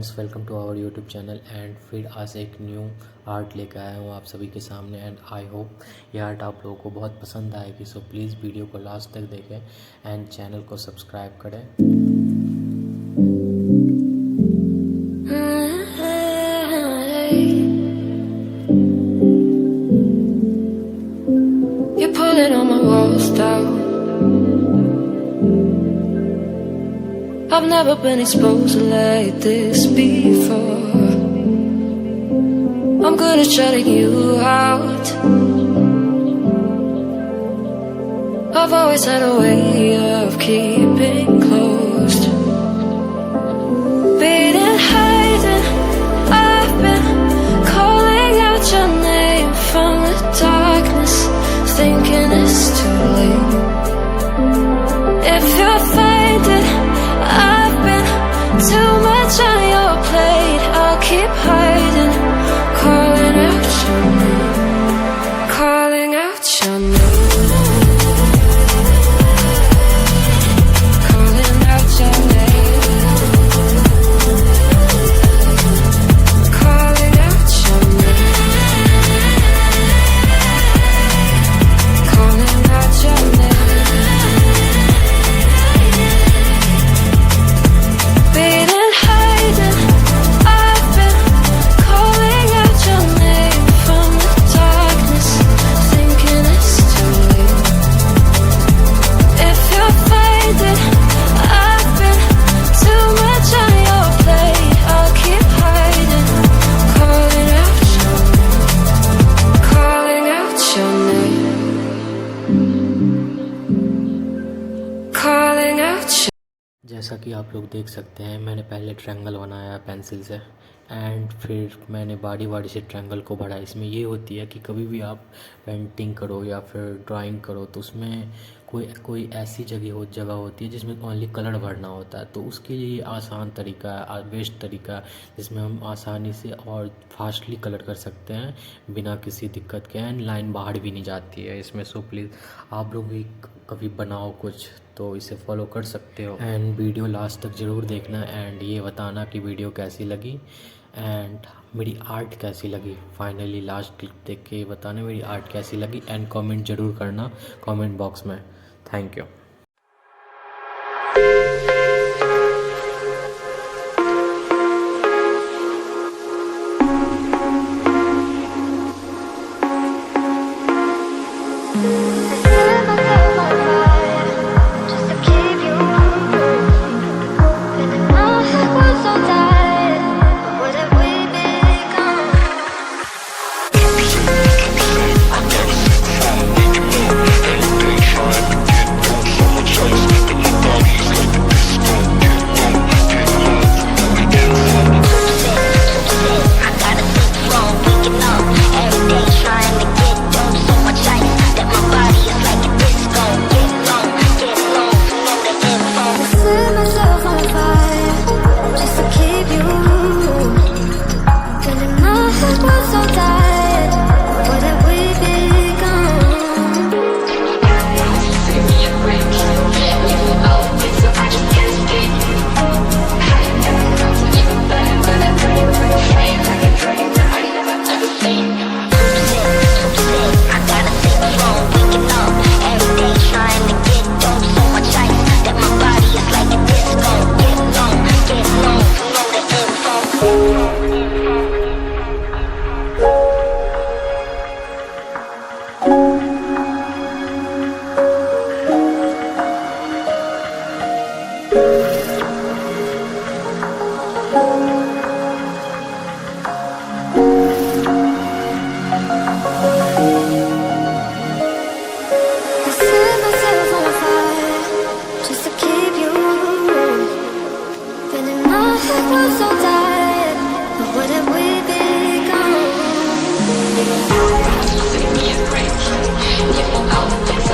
Friends, welcome to our YouTube channel. And फिर आज एक न्यू आर्ट लेकर आया हूँ आप सभी के सामने। एंड आई होप ये आर्ट आप लोगों को बहुत पसंद आएगी। सो प्लीज़ वीडियो को लास्ट तक देखें एंड चैनल को सब्सक्राइब करें। You're pulling on my walls down. I've never been exposed like this before. I'm good at shutting you out. I've always had a way of keeping closed. Being hiding, I've been calling out your name from the darkness, thinking it's too late. If you're finding I've been too much on your plate, I'll keep hiding, calling out your name, calling out your name, calling out your name, calling out your name, calling out your name. जैसा कि आप लोग देख सकते हैं, मैंने पहले triangle बनाया पेंसिल से एंड फिर मैंने बारी बारी से ट्रायंगल को बढ़ाया। इसमें ये होती है कि कभी भी आप पेंटिंग करो या फिर ड्राइंग करो तो उसमें कोई ऐसी जगह होती है जिसमें ओनली कलर भरना होता है। तो उसके लिए आसान तरीका है, बेस्ट तरीका है, जिसमें हम आसानी से और फास्टली कलर कर सकते हैं बिना किसी दिक्कत के। एंड लाइन बाहर भी नहीं जाती है इसमें। सो प्लीज़ आप लोग भी कभी बनाओ कुछ तो इसे फॉलो कर सकते हो। एंड वीडियो लास्ट तक ज़रूर देखना एंड ये बताना कि वीडियो कैसी लगी एंड मेरी आर्ट कैसी लगी। फाइनली लास्ट क्लिप देख के बताना मेरी आर्ट कैसी लगी एंड कमेंट ज़रूर करना कमेंट बॉक्स में। Thank you.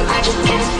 I just can't stay.